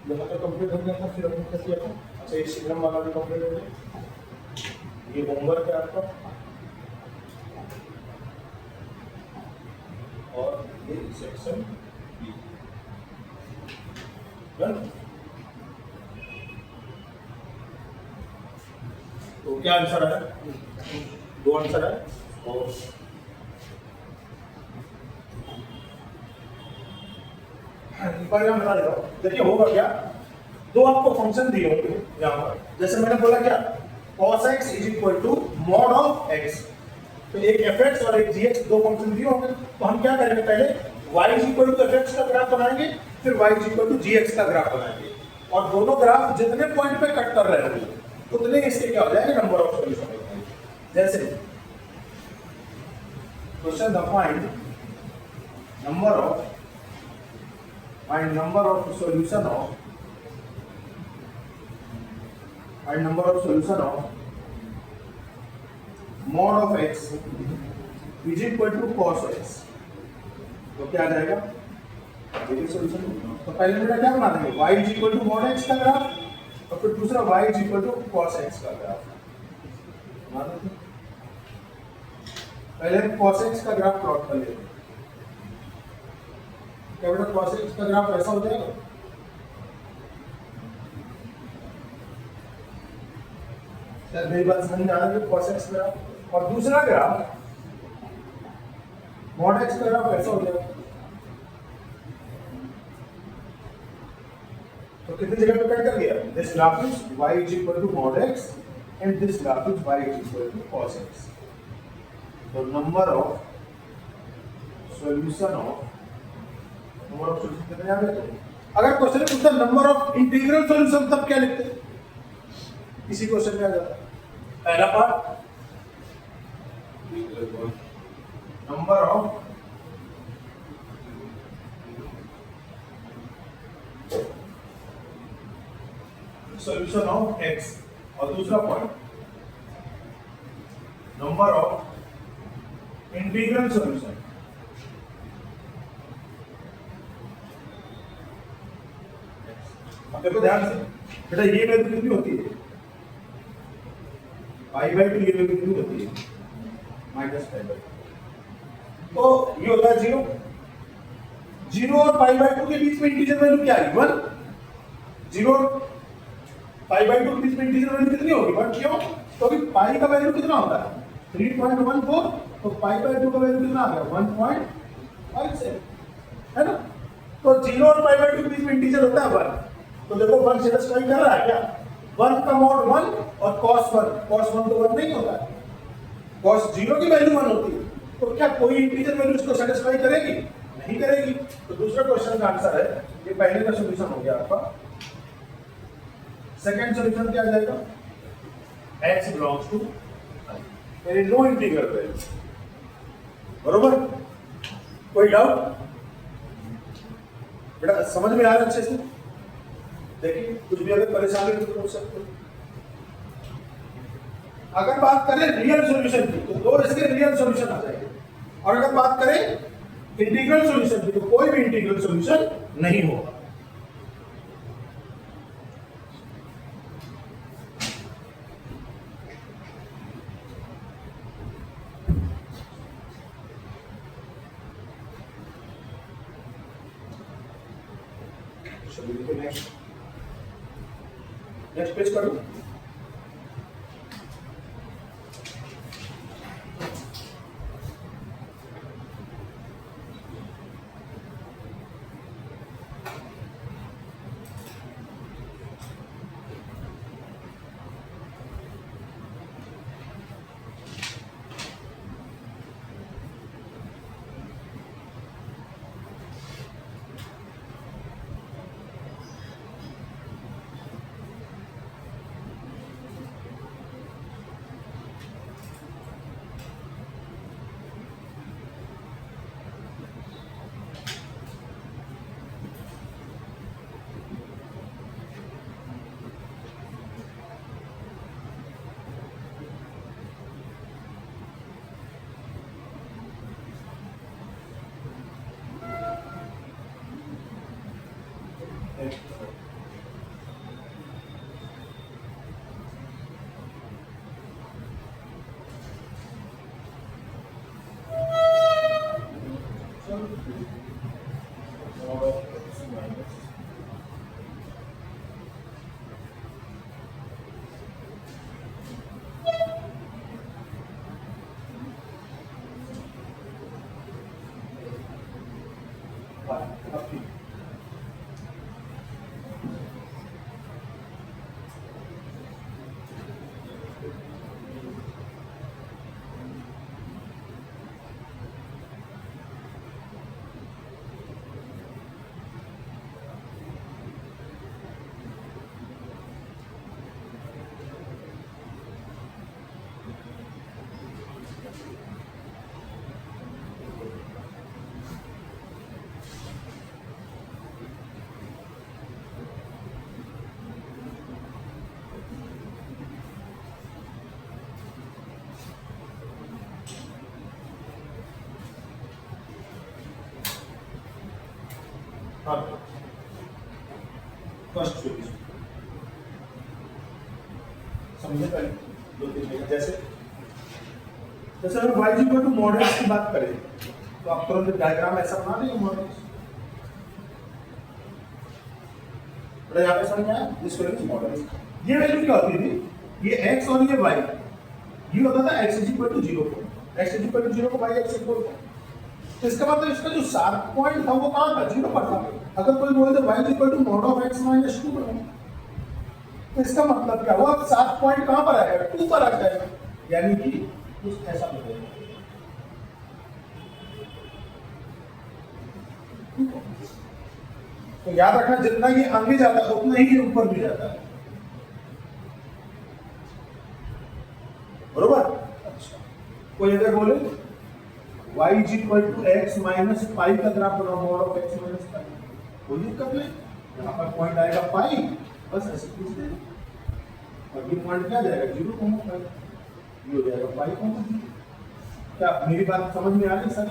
यहाँ तो कंप्लीट हो गया था, फिर हमने क्या किया था, अच्छा ये सिग्नम वाला भी कंप्लीट हो गया, ये होमवर्क है आपका, और ये सेक्शन बी। तो क्या आंसर है? दो आंसर है। और परिणाम बता देता हूं। देखिए होगा क्या, दो आपको फंक्शन दिए होंगे यहाँ पर, जैसे मैंने बोला क्या, cos x is equal to mod of x, तो एक fx और एक gx दो फंक्शन दिए होंगे, तो हम क्या करेंगे, पहले y is equal to fx का ग्राफ बनाएंगे, फिर y is equal to gx का ग्राफ बनाएंगे, और दोनों ग्राफ जितने पॉइंट पे कट कर रहे होंगे उतने इसके क्या हो जाएंगे, नंबर ऑफ सॉल्यूशन हो जाएंगे। जैसे question the find number of solution of mod of x is equal to cos x, तो क्या आ जाएगा, ये सॉल्यूशन। तो पहले मेरा क्या बना देंगे, y is equal to mod x का ग्राफ, और फिर दूसरा y is equal to cos x का ग्राफ बना देंगे। पहले cos x का ग्राफ प्लॉट कर लेते हैं, क्या बेटा cos x का ग्राफ ऐसा हो जाएगा, मेरी बात समझ में आ रही है, cos x ग्राफ, और दूसरा ग्राफ mod x का ग्राफ ऐसा हो जाएगा। तो कितनी जगह पे कट कर गया, this graph is y is equal to mod x and this graph is y is equal to cos x, तो नंबर ऑफ सॉल्यूशन कितने आ गए। अगर क्वेश्चन में पूछता नंबर ऑफ इंटीग्रल सॉल्यूशन तब क्या लिखते हैं, इसी क्वेश्चन में आ जाता है। पहला part number of solution of x, और दूसरा point number of integral solution. अब देखो ध्यान से बेटा, ये वैल्यू कितनी होती है, पाई बाई 2, ये वैल्यू कितनी होती है, माइनस पाई बाई 2, तो ये होता है 0, 0 और पाई बाई 2 के बीच में इंटीजर वैल्यू क्या है, 1, 0 और पाई बाई 2 के बीच में इंटीजर वैल्यू कितनी होगी, 1, क्यों, क्योंकि पाई का वैल्यू कितना होता है 3.14, तो पाई बाई 2 का वैल्यू कितना आ गया 1.57, है ना, तो 0 और पाई बाई 2 के बीच में इंटीजर होता है 1, तो देखो 1 सेटिस्फाई कर रहा है क्या, 1 का मॉड 1 और cos 1 तो 1 नहीं होता है, cos 0 की वैल्यू 1 होती है, तो क्या कोई इंटीजर वैल्यू इसको सेटिस्फाई करेगी, नहीं करेगी। तो दूसरा क्वेश्चन का आंसर है, ये पहले का सॉल्यूशन हो गया आपका। सेकंड सॉल्यूशन क्या आ जाएगा, x belongs to there is no integral value, बरोबर, कोई डाउट बेटा, समझ में आ रहा है अच्छे से, देखिए कुछ भी अगर परेशानी हो तो पूछ सकते हो। अगर बात करें रियल सॉल्यूशन की तो दो इसके रियल सॉल्यूशन आ जाएंगे, और अगर बात करें इंटीग्रल सॉल्यूशन की तो कोई भी इंटीग्रल सॉल्यूशन नहीं होगा। नेक्स्ट पेज करो। अब ठीक। फर्स्ट सॉल्यूशन समझे पहले दो तीन मिनट। जैसे जैसे अगर y इक्वल टू मॉडल्स की बात करें तो आप तुरंत डायग्राम ऐसा बना देंगे मॉडल्स। तो यहाँ पे समझ आया दिस इज मॉडल्स। ये वैल्यू क्या होती थी, ये x और ये y, ये होता था x इज इक्वल टू 0 को, x इज इक्वल टू 0 को y x इक्वल को। तो इसका मतलब इसका जो शार्प पॉइंट था वो कहां था, 0 पर था। अगर कोई बोले तो y is equal to mod of x minus 2 बना, तो इसका मतलब क्या हुआ, शार्प पॉइंट कहां पर आएगा, 2 पर आ जाएगा, यानी कि कुछ ऐसा बनेगा। तो याद रखना जितना ये आगे जाता है उतना ही ये ऊपर भी जाता है, बरोबर। अच्छा, कोई अगर बोले y is equal to x minus pi का ग्राफ बनाओ, mod of x minus pi, कोई दिक्कत नहीं, यहाँ पर पॉइंट आएगा पाई, बस ऐसे पूछ देना, और ये पॉइंट क्या जाएगा 0,5, ये हो जाएगा पाई कॉमा 0। क्या मेरी बात समझ में आ रही सर,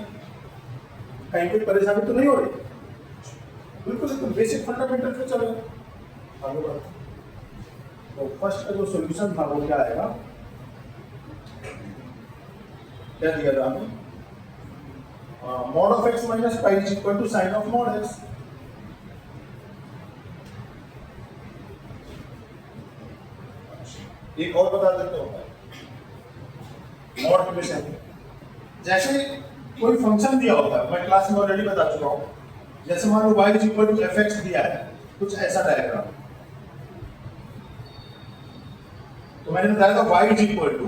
कहीं कोई परेशानी तो नहीं हो रही, बिल्कुल एकदम बेसिक फंडामेंटल से चल रहा है। तो फर्स्ट का जो सॉल्यूशन था वो क्या आएगा, क्या दिया था हमें, mod of x minus pi is equal to sine of mod x। एक और बता देते हो मॉड के विषय में, जैसे कोई फंक्शन दिया होता है, मैं क्लास में ऑलरेडी बता चुका हूं, जैसे मान लो y is equal to fx दिया है, कुछ ऐसा डायग्राम, तो मैंने बताया था y is equal to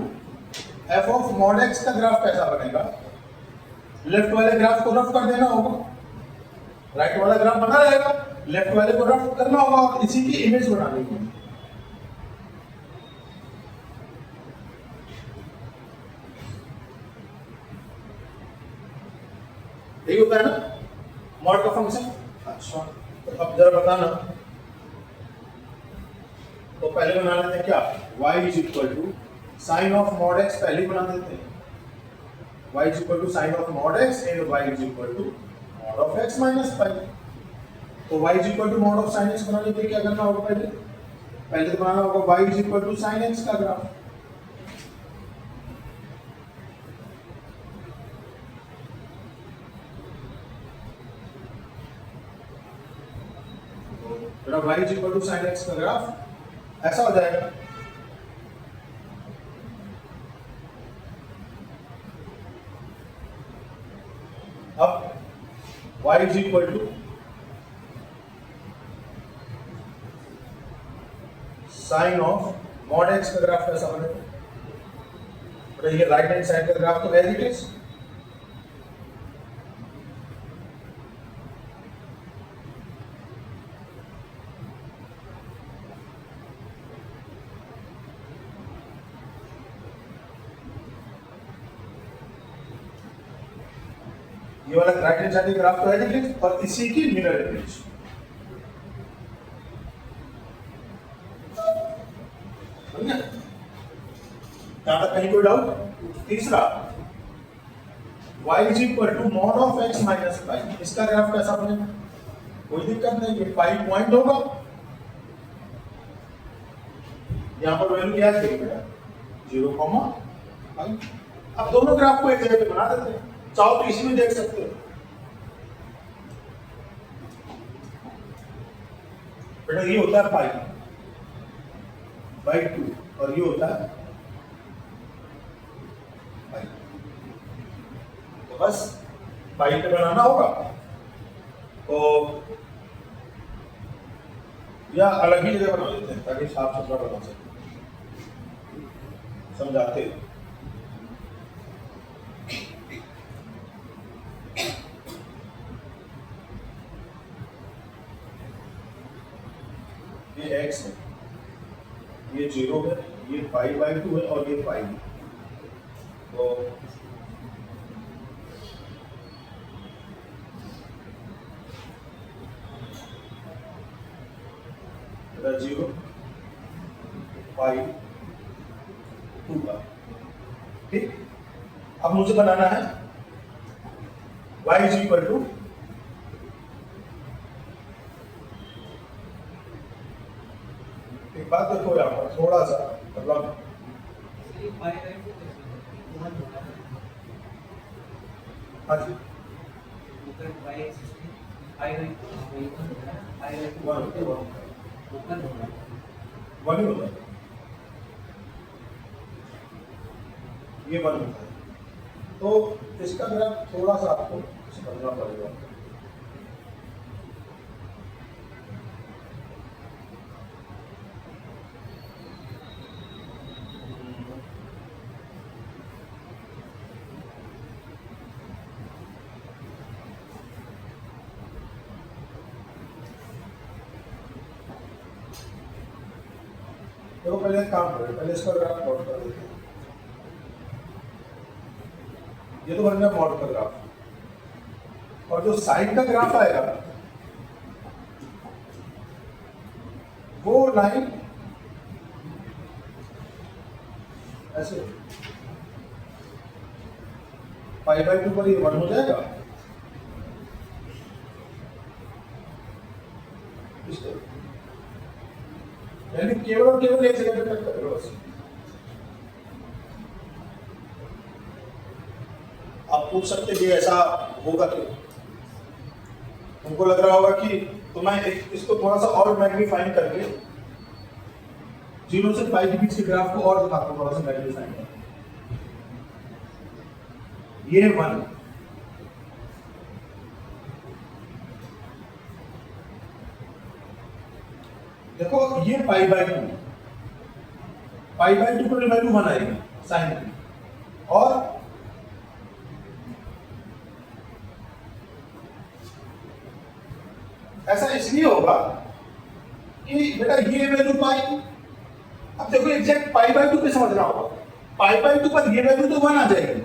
f of mod x का ग्राफ कैसा बनेगा, लेफ्ट वाले ग्राफ को रफ कर देना होगा, राइट वाला ग्राफ बना रहेगा, लेफ्ट वाले को रफ करना होगा और इसी की इमेज बनानी होगी। यही होता है ना मॉड का फंक्शन। अच्छा, तो अब जरा बताना, तो पहले बना लेते हैं क्या, y is equal to sine of mod x, पहले बना देते हैं y is equal to sine of mod x and y is equal to mod of x minus pi. तो y is equal to mod of sine x बनाने के लिए क्या करना होगा, पहले तो बनाना होगा y is equal to sine x का graph. y is equal to sine x का ग्राफ ऐसा हो जाएगा। अब y is equal to sine of mod x का ग्राफ कैसा बनेगा, और ये राइट हैंड साइड का ग्राफ तो एज इट इज, ये वाला राइट हैंड साइड ग्राफ तो है इमेज और इसी की मिरर इमेज। यहां तक कहीं कोई डाउट। तीसरा y is equal to mod of x minus pi, इसका ग्राफ कैसा बनेगा, कोई दिक्कत नहीं, ये पाई पॉइंट होगा, यहां पर वैल्यू क्या है बेटा 0,5। अब दोनों ग्राफ को एक जगह पे बना देते हैं, चाहो तो इसी में देख सकते हो, बेटा ये होता है पाई बाई 2 और ये होता है पाई, तो बस पाई पे बनाना होगा तो या अलग ही जगह बना देते हैं ताकि साफ सुथरा बना सके, समझाते हैं। ये x है, ये 0 है, ये π/2 है और ये पाई। तो बेटा 0 π/2 का, ठीक। अब मुझे बनाना है y इज इक्वल टू एक बात देखो यहाँ पर थोड़ा सा मतलब हाँ जी वन होता है, ये वन होता है। तो इसका ग्राफ थोड़ा सा आपको समझना पड़ेगा। देखो पहले एक काम करें, पहले इसका ग्राफ प्लॉट कर देते हैं। ये तो बन गया मॉड का ग्राफ, और जो साइन का ग्राफ आएगा वो लाइन ऐसे π/2 पर ये 1 हो जाएगा, इस तरह, यानी केवल और केवल एक जगह पे कट करेगा बस। आप पूछ सकते कि ऐसा होगा क्यों, तुमको लग रहा होगा कि तो मैं इसको थोड़ा सा और मैग्नीफाइंग करके 0 से π के बीच के ग्राफ को और दिखाता हूं, थोड़ा सा मैग्नीफाइंग करके। ये 1, देखो ये π/2 पर वैल्यू 1 आएगी साइन की, और ऐसा इसलिए होगा कि बेटा ये वैल्यू पाई, अब देखो एग्जैक्ट π/2 पे समझना होगा। π/2 पर ये वैल्यू तो 1 आ जाएगी,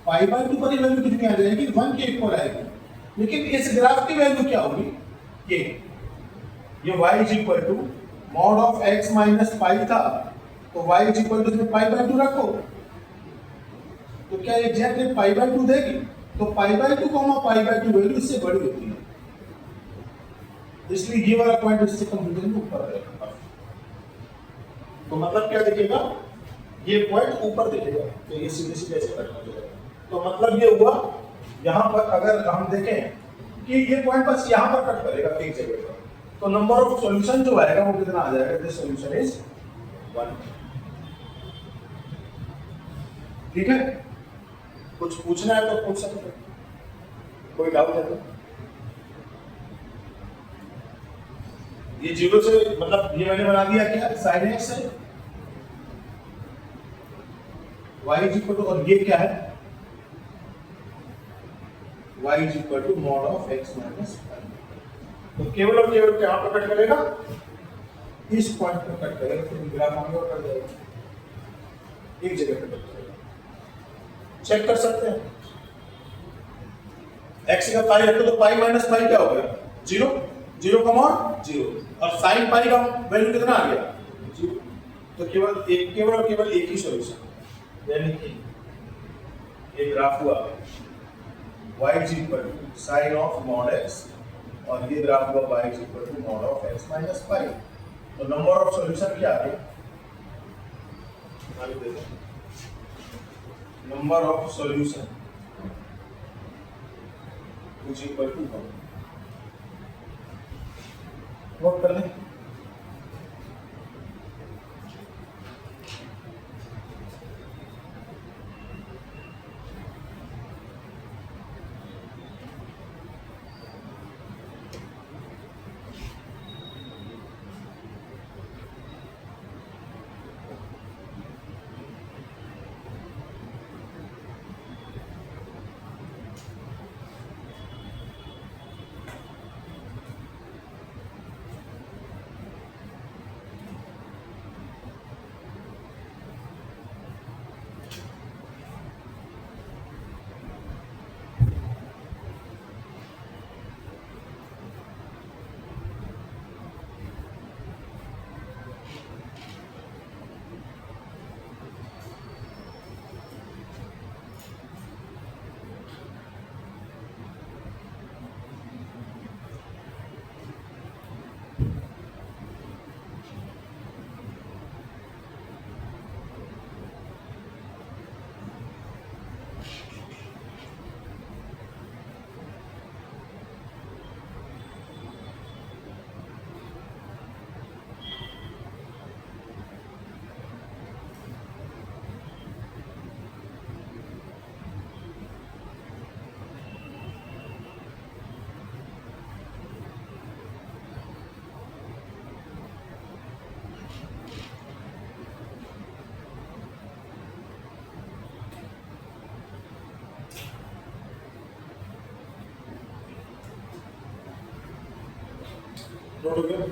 π/2 पर ये वैल्यू कितनी आ जाएगी, 1 के इक्वल आएगी। लेकिन इस ग्राफ की वैल्यू क्या होगी, ये y is equal to mod of x minus pi था, तो y इज इक्वल टू π/2 रखो, तो क्या एग्जैक्टली π/2 देगी। तो π/2 वैल्यू इससे बड़ी होती है, इसलिए ये वाला पॉइंट इससे कंप्लीटली ऊपर रहेगा। तो मतलब क्या दिखेगा, ये पॉइंट ऊपर दिखेगा, तो ये सीधे सीधे ऐसे कट हो जाएगा। तो मतलब ये हुआ, यहाँ पर अगर हम देखें कि ये पॉइंट बस यहाँ पर कट करेगा एक जगह पर, तो नंबर ऑफ सॉल्यूशन जो आएगा वो कितना आ जाएगा, दिस सॉल्यूशन इज 1। ठीक है, कुछ पूछना है तो पूछ सकते हैं, कोई डाउट है तो। ये 0 से मतलब ये मैंने बना दिया क्या, साइन x है, y इज इक्वल टू, और ये क्या है, y is equal to mod of x minus pi. तो केवल और केवल कहां पर कट करेगा, इस पॉइंट पर कट करेगा, तो ग्राफ आगे और कट जाएगा, एक जगह पर कट करेगा। चेक कर सकते हैं, x का पाई रखो तो पाई माइनस पाई क्या हो गया, 0, 0 कॉमा 0, और साइन पाई का वैल्यू कितना आ गया, 0। तो केवल और केवल एक ही सॉल्यूशन, यानी कि ये ग्राफ हुआ y is equal to sine of mod x, और ये ग्राफ हुआ y is equal to mod of x minus pi. तो नंबर ऑफ सॉल्यूशन क्या आ गया, number of solution is equal to 1। Note कर लें, नोट हो गया?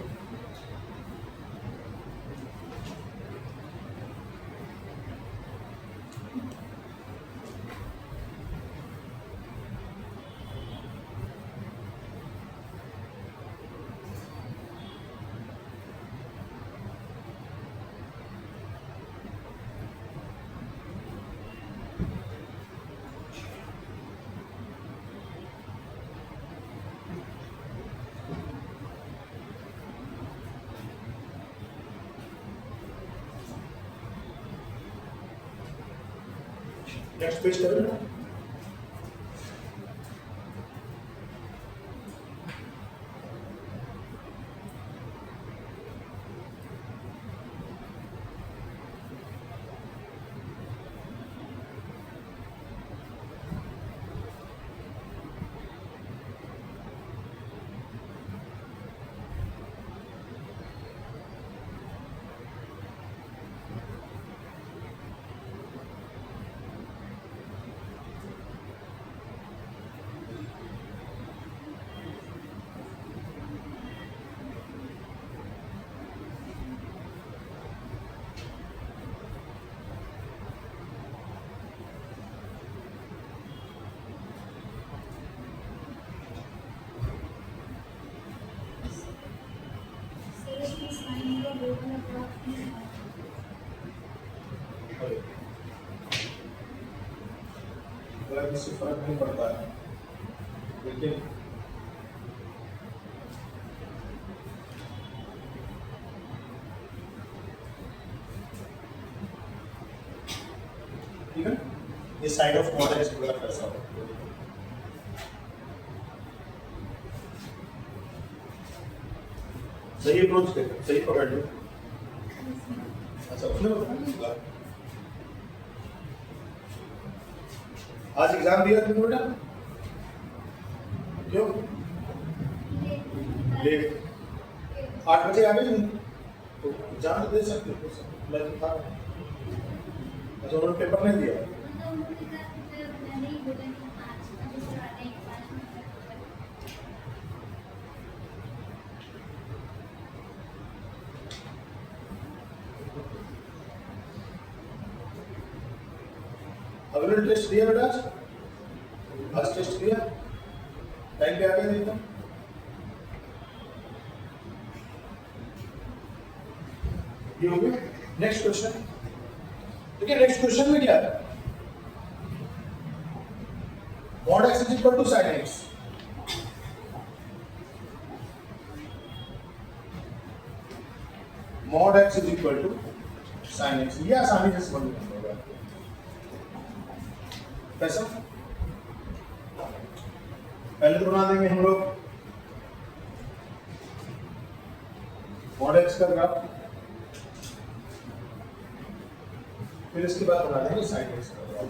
नेक्स्ट पेज करें ना। इससे फर्क नहीं पड़ता है, लेकिन ठीक है, ये साइड ऑफ मॉडल इस पूरा कर सकते हैं। सही अप्रोच कर, सही पकड़ लो। अच्छा उसने बताया आज एग्जाम दिया तुमने बेटा? क्यों लेट? 8 बजे आ गए तुम तो एग्जाम तो दे सकते हो। मैं तो था, अच्छा उन्होंने पेपर नहीं दिया? अगले टेस्ट दिया बेटा? आज टेस्ट दिया? टाइम पे आ गया देखो। ये हो गया। नेक्स्ट क्वेश्चन देखिए, नेक्स्ट क्वेश्चन में क्या है? mod x is equal to sin x। mod x is equal to sin x, ये आसानी से समझ में आएगा। कैसा? पहले तो बना देंगे हम लोग mod x का ग्राफ, फिर इसके बाद बना देंगे sin x का ग्राफ।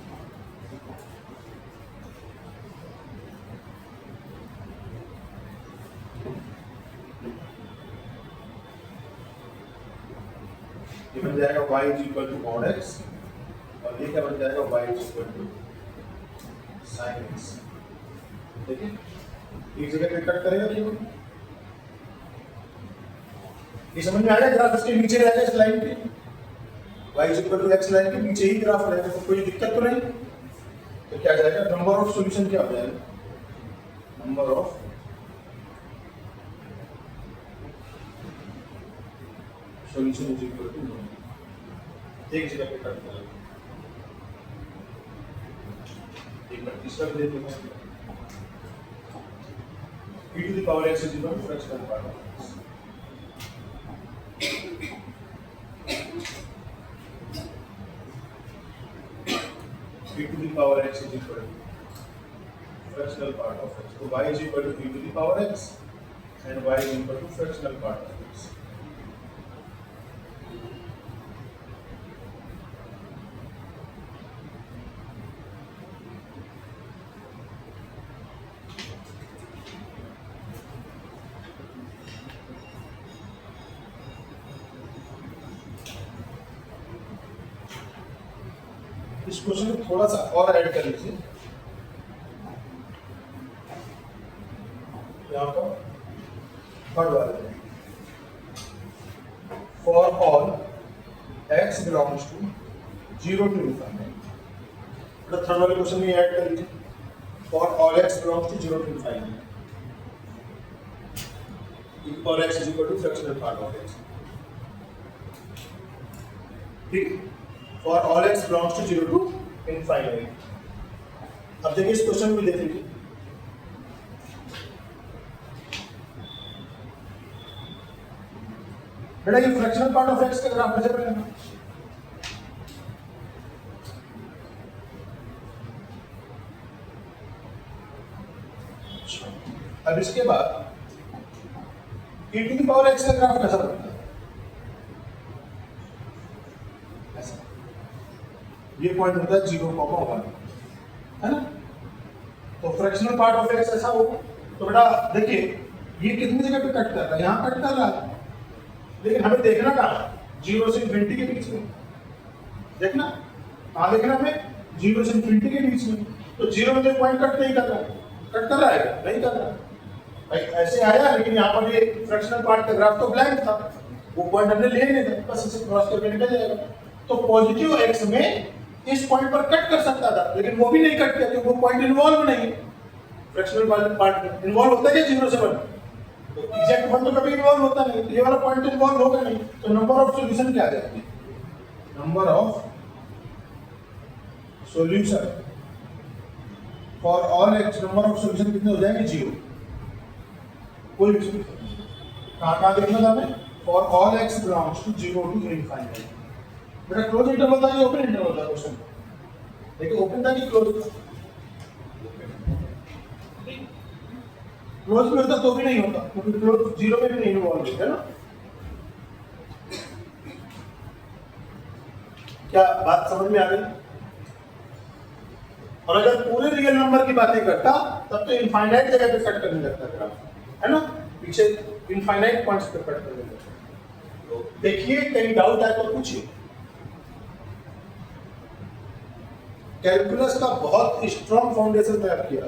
ये बन जाएगा y is equal to mod x, और ये क्या बन जाएगा y is equal to sin x। देखिए एक जगह पे कट करेगा क्यों? ये समझ में आ गया? ग्राफ इसके नीचे रहेगा, इस लाइन के y is equal to x line के नीचे ही ग्राफ रहेगा, तो कोई दिक्कत तो नहीं। तो क्या जाएगा? नंबर ऑफ सॉल्यूशन क्या हो जाएगा? Number of solution is equal to, एक जगह पे कट करेगा। एक बार तीसरा भी देते हैं, e to the power x is equal to fractional part of x। e to the power x is equal to fractional part of x, तो y is equal to e to the power x and y is equal to fractional part of x। इस question को थोड़ा सा और add कर लीजिए, यहाँ पर थर्ड वाले में for all x belongs to 0 to infinite। मतलब थर्ड वाले क्वेश्चन में ऐड कर लीजिए, for all x belongs to 0 to infinite और x is equal to fractional part of x। ठीक, for all x belongs to 0 to infinite। अब देखिए इस क्वेश्चन में देख लीजिए, बेटा ये फ्रैक्शनल पार्ट ऑफ x का ग्राफ कैसे बनेगा? अब इसके बाद e to the power x का ग्राफ कैसा बनता है? ऐसा, ये पॉइंट होता है 0,1, है ना? तो फ्रैक्शनल पार्ट ऑफ x ऐसा होगा। तो बेटा देखिए ये कितनी जगह पे कट कर रहा है, यहाँ कट कर रहा है, लेकिन हमें देखना कहाँ, 0 से इन्फिनिटी के बीच में देखना, कहाँ देखना हमें, 0 से इन्फिनिटी के बीच में। तो 0 में तो पॉइंट कट नहीं कर रहा है, कट कर रहा है नहीं कर रहा भाई, ऐसे आया, लेकिन यहाँ पर ये फ्रैक्शनल पार्ट का ग्राफ तो ब्लैंक था, वो पॉइंट हमने ले नहीं था, बस इसे क्रॉस करके निकल जाएगा। तो पॉजिटिव x में इस पॉइंट पर कट कर सकता था, लेकिन वो भी नहीं कट किया क्योंकि वो पॉइंट इन्वॉल्व नहीं है। फ्रैक्शनल पार्ट इन्वॉल्व होता है क्या 0 से 1? तो एग्जैक्ट 1 तो कभी इन्वॉल्व होता नहीं, तो ये वाला पॉइंट इन्वॉल्व होगा नहीं। तो नंबर ऑफ सॉल्यूशन क्या आ जाएगी, number of solution for all x, number of solution कितने हो जाएंगे, 0। कोई भी कहाँ देखना था हमें, for all x belongs to 0 to infinite। बेटा क्लोज इंटरवल था कि ओपन इंटरवल था क्वेश्चन? देखिए ओपन था कि क्लोज था? क्लोज में होता तो भी नहीं होता, क्योंकि क्लोज 0 में भी नहीं इन्वॉल्व है ना। क्या बात समझ में आ गई? और अगर पूरे रियल नंबर की बातें करता तब तो इनफाइनाइट जगह पे कट करने लगता ग्राफ, है ना, पीछे इनफाइनाइट पॉइंट्स पे कट करने लगता। तो देखिए कहीं डाउट आए तो पूछिए। कैलकुलस का बहुत स्ट्रॉन्ग फाउंडेशन तैयार किया,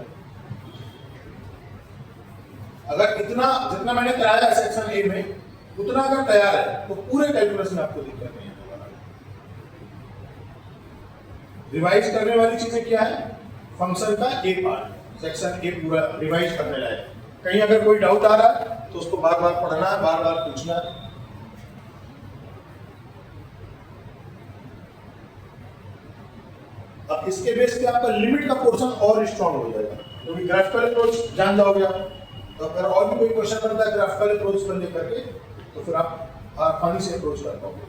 अगर इतना जितना मैंने कराया सेक्शन ए में उतना अगर तैयार है तो पूरे कैलकुलस में आपको दिक्कत नहीं होने वाला। रिवाइज करने वाली चीजें क्या है, फंक्शन का ए पार्ट, सेक्शन ए पूरा रिवाइज करने लायक। कहीं अगर कोई डाउट आ रहा है तो उसको बार बार पढ़ना है, बार बार पूछना है। अब इसके बेस पे आपका लिमिट का पोर्शन और स्ट्रॉन्ग हो जाएगा, क्योंकि ग्राफिकल अप्रोच जान जाओगे आप। तो अगर और भी कोई क्वेश्चन बनता है ग्राफिकल अप्रोच पर लेकर के तो फिर आप आसानी से अप्रोच कर पाओगे।